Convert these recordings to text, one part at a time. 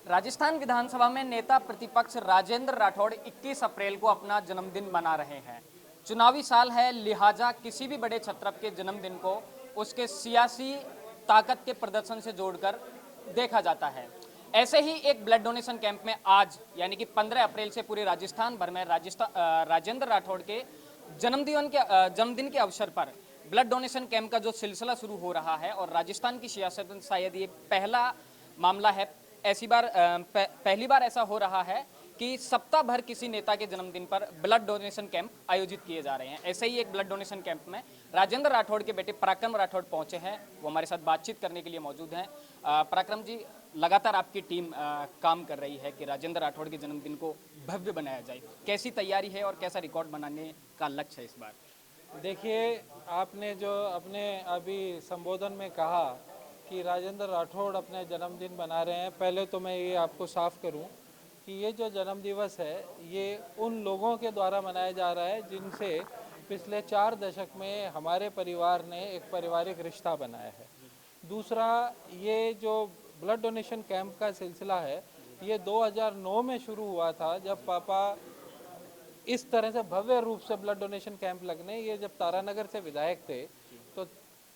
राजस्थान विधानसभा में नेता प्रतिपक्ष राजेंद्र राठौड़ 21 अप्रैल को अपना जन्मदिन मना रहे हैं। चुनावी साल है, लिहाजा किसी भी बड़े क्षत्रप के जन्मदिन को उसके सियासी ताकत के प्रदर्शन से जोड़कर देखा जाता है। ऐसे ही एक ब्लड डोनेशन कैंप में आज यानी कि 15 अप्रैल से पूरे राजस्थान भर में राजेंद्र राठौड़ के जन्मदिन के अवसर पर ब्लड डोनेशन कैंप का जो सिलसिला शुरू हो रहा है और राजस्थान की सियासत में शायद ये पहला मामला है। पहली बार ऐसा हो रहा है कि सप्ताह भर किसी नेता के जन्मदिन पर ब्लड डोनेशन कैंप आयोजित किए जा रहे हैं। ऐसे ही एक ब्लड डोनेशन कैंप में राजेंद्र राठौड़ के बेटे पराक्रम राठौड़ पहुंचे हैं। वो हमारे साथ बातचीत करने के लिए मौजूद हैं। पराक्रम जी, लगातार आपकी टीम काम कर रही है कि राजेंद्र राठौड़ के जन्मदिन को भव्य बनाया जाए। कैसी तैयारी है और कैसा रिकॉर्ड बनाने का लक्ष्य है इस बार? देखिए, आपने जो अपने अभी संबोधन में कहा कि राजेंद्र राठौड़ अपने जन्मदिन मना रहे हैं, पहले तो मैं ये आपको साफ करूं कि ये जो जन्म दिवस है ये उन लोगों के द्वारा मनाया जा रहा है जिनसे पिछले 4 दशक में हमारे परिवार ने एक पारिवारिक रिश्ता बनाया है। दूसरा, ये जो ब्लड डोनेशन कैंप का सिलसिला है ये 2009 में शुरू हुआ था, जब पापा इस तरह से भव्य रूप से ब्लड डोनेशन कैंप लगने, ये जब तारानगर से विधायक थे तो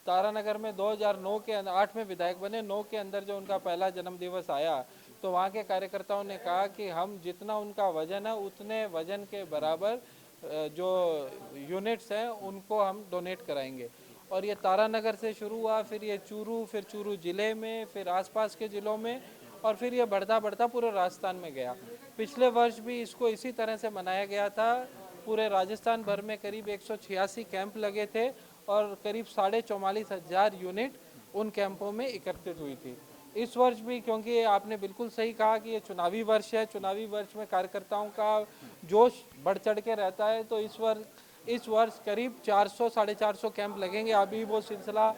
तारानगर में 2009 के 8 में विधायक बने, 9 के अंदर जो उनका पहला जन्म दिवस आया तो वहाँ के कार्यकर्ताओं ने कहा कि हम जितना उनका वजन है उतने वजन के बराबर जो यूनिट्स हैं उनको हम डोनेट कराएंगे। और ये तारानगर से शुरू हुआ, फिर ये चूरू, फिर चूरू ज़िले में, फिर आसपास के ज़िलों में, और फिर ये बढ़ता बढ़ता पूरे राजस्थान में गया। पिछले वर्ष भी इसको इसी तरह से मनाया गया था। पूरे राजस्थान भर में करीब 186 कैंप लगे थे और करीब 44,500 यूनिट उन कैंपों में एकत्रित हुई थी। इस वर्ष भी, क्योंकि आपने बिल्कुल सही कहा कि ये चुनावी वर्ष है, चुनावी वर्ष में कार्यकर्ताओं का जोश बढ़ चढ़ के रहता है, तो इस वर्ष करीब 400 450 कैंप लगेंगे। अभी वो सिलसिला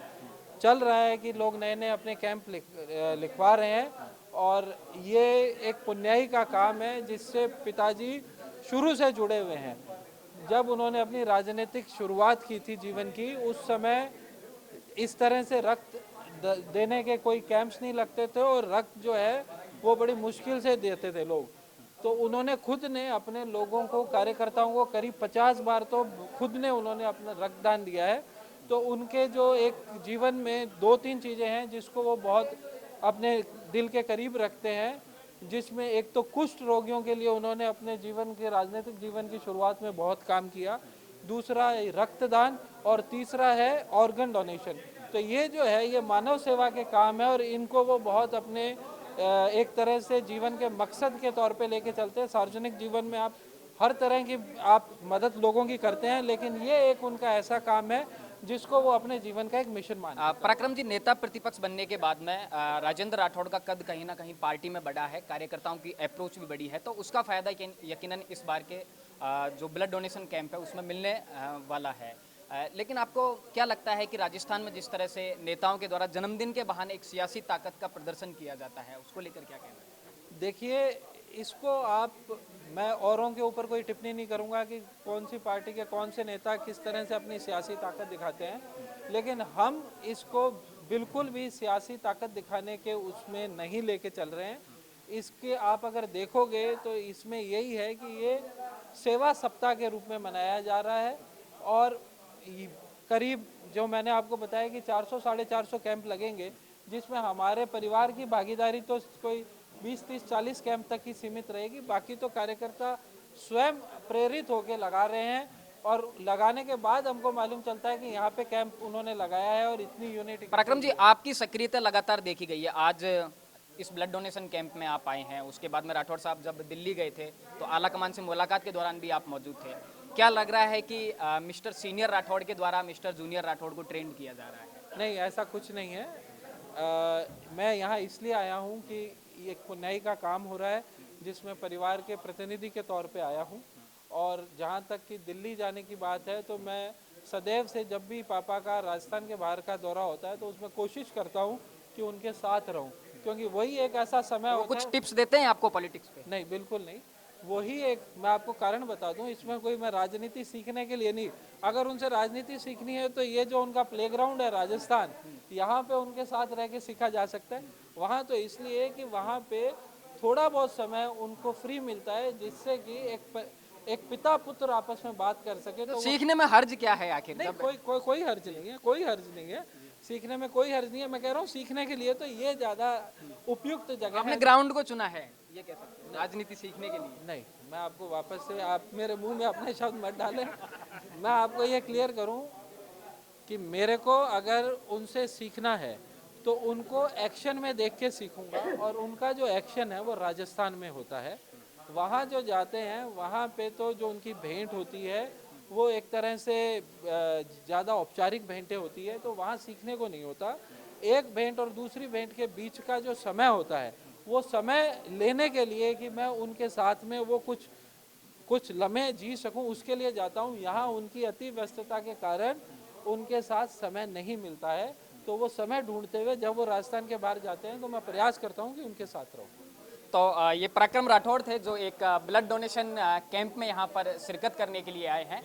चल रहा है कि लोग नए नए अपने कैंप लिखवा रहे हैं, और ये एक पुण्याई का काम है जिससे पिताजी शुरू से जुड़े हुए हैं। जब उन्होंने अपनी राजनीतिक शुरुआत की थी जीवन की, उस समय इस तरह से रक्त देने के कोई कैंप्स नहीं लगते थे और रक्त जो है वो बड़ी मुश्किल से देते थे लोग। तो उन्होंने खुद ने अपने लोगों को, कार्यकर्ताओं को करीब 50 बार तो खुद ने उन्होंने अपना रक्तदान दिया है। तो उनके जो एक जीवन में 2-3 चीज़ें हैं जिसको वो बहुत अपने दिल के करीब रखते हैं, जिसमें एक तो कुष्ठ रोगियों के लिए उन्होंने अपने जीवन के, राजनीतिक जीवन की शुरुआत में बहुत काम किया, दूसरा रक्तदान, और तीसरा है ऑर्गन डोनेशन। तो ये जो है ये मानव सेवा के काम है और इनको वो बहुत अपने एक तरह से जीवन के मकसद के तौर पे लेके चलते हैं। सार्वजनिक जीवन में आप हर तरह की आप मदद लोगों की करते हैं, लेकिन ये एक उनका ऐसा काम है जिसको वो अपने जीवन का एक मिशन मानते हैं। पराक्रम जी, नेता प्रतिपक्ष बनने के बाद में राजेंद्र राठौड़ का कद कहीं ना कहीं पार्टी में बढ़ा है, कार्यकर्ताओं की अप्रोच भी बढ़ी है, तो उसका फायदा यकीनन इस बार के जो ब्लड डोनेशन कैंप है उसमें मिलने वाला है। लेकिन आपको क्या लगता है कि राजस्थान में जिस तरह से नेताओं के द्वारा जन्मदिन के बहाने एक सियासी ताकत का प्रदर्शन किया जाता है, उसको लेकर क्या कहना है? देखिए, इसको मैं औरों के ऊपर कोई टिप्पणी नहीं करूंगा कि कौन सी पार्टी के कौन से नेता किस तरह से अपनी सियासी ताकत दिखाते हैं, लेकिन हम इसको बिल्कुल भी सियासी ताकत दिखाने के उसमें नहीं लेके चल रहे हैं। इसके आप अगर देखोगे तो इसमें यही है कि ये सेवा सप्ताह के रूप में मनाया जा रहा है, और करीब जो मैंने आपको बताया कि 400 450 कैंप लगेंगे, जिसमें हमारे परिवार की भागीदारी तो कोई 20-30-40 कैंप तक ही सीमित रहेगी। बाकी तो कार्यकर्ता स्वयं प्रेरित होकर लगा रहे हैं, और लगाने के बाद हमको मालूम चलता है कि यहाँ पे कैंप उन्होंने लगाया है और इतनी यूनिट। पराक्रम जी, आपकी सक्रियता लगातार देखी गई है। आज इस ब्लड डोनेशन कैंप में आप आए हैं, उसके बाद में राठौड़ साहब जब दिल्ली गए थे तो आला कमान से मुलाकात के दौरान भी आप मौजूद थे। क्या लग रहा है कि मिस्टर सीनियर राठौड़ के द्वारा मिस्टर जूनियर राठौड़ को ट्रेंड किया जा रहा है? नहीं, ऐसा कुछ नहीं है। मैं यहाँ इसलिए आया हूँ कि ये पुण्याई का काम हो रहा है जिसमें परिवार के प्रतिनिधि के तौर पे आया हूँ, और जहाँ तक कि दिल्ली जाने की बात है तो मैं सदैव से जब भी पापा का राजस्थान के बाहर का दौरा होता है तो उसमें कोशिश करता हूँ कि उनके साथ रहूँ, क्योंकि वही एक ऐसा समय होता कुछ है। टिप्स देते हैं आपको पॉलिटिक्स पे? नहीं, बिल्कुल नहीं। वही एक, मैं आपको कारण बता दूं, इसमें कोई मैं राजनीति सीखने के लिए नहीं। अगर उनसे राजनीति सीखनी है तो ये जो उनका प्लेग्राउंड है राजस्थान, यहाँ पे उनके साथ रह के सीखा जा सकता है। वहाँ तो इसलिए कि वहाँ पे थोड़ा बहुत समय उनको फ्री मिलता है, जिससे कि एक पिता पुत्र आपस में बात कर सके। तो सीखने में हर्ज क्या है आखिर? नहीं, जब कोई हर्ज नहीं है, कोई हर्ज नहीं है, सीखने में कोई हर्ज नहीं है। मैं कह रहा हूँ सीखने के लिए तो ये ज़्यादा उपयुक्त जगह आपने है। ग्राउंड को चुना है, ये कह सकते हैं, राजनीति सीखने के लिए। नहीं, मैं आपको वापस से, आप मेरे मुंह में अपने शब्द मत डालें। मैं आपको ये क्लियर करूं कि मेरे को अगर उनसे सीखना है तो उनको एक्शन में देख के सीखूंगा, और उनका जो एक्शन है वो राजस्थान में होता है। वहाँ जो जाते हैं वहाँ पे तो जो उनकी भेंट होती है वो एक तरह से ज़्यादा औपचारिक भेंटें होती है, तो वहाँ सीखने को नहीं होता। एक भेंट और दूसरी भेंट के बीच का जो समय होता है वो समय लेने के लिए कि मैं उनके साथ में वो कुछ लम्हे जी सकूं, उसके लिए जाता हूं। यहाँ उनकी अति व्यस्तता के कारण उनके साथ समय नहीं मिलता है, तो वो समय ढूंढते हुए जब वो राजस्थान के बाहर जाते हैं तो मैं प्रयास करता हूं कि उनके साथ रहूं। तो ये पराक्रम राठौड़ थे जो एक ब्लड डोनेशन कैंप में यहाँ पर शिरकत करने के लिए आए हैं।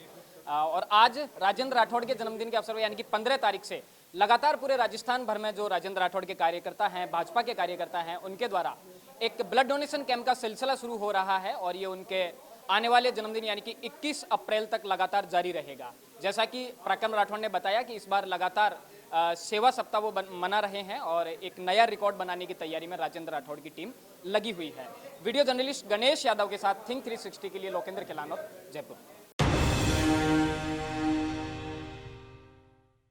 और आज राजेंद्र राठौड़ के जन्मदिन के अवसर पर यानी कि 15 तारीख से लगातार पूरे राजस्थान भर में जो राजेंद्र राठौड़ के कार्यकर्ता हैं, भाजपा के कार्यकर्ता हैं, उनके द्वारा एक ब्लड डोनेशन कैंप का सिलसिला शुरू हो रहा है और ये उनके आने वाले जन्मदिन यानी कि 21 अप्रैल तक लगातार जारी रहेगा। जैसा कि पराक्रम राठौड़ ने बताया कि इस बार लगातार सेवा सप्ताह वो मना रहे हैं और एक नया रिकॉर्ड बनाने की तैयारी में राजेंद्र राठौड़ की टीम लगी हुई है। वीडियो जर्नलिस्ट गणेश यादव के साथ थिंक 360 के लिए लोकेंद्र केलानौत, जयपुर।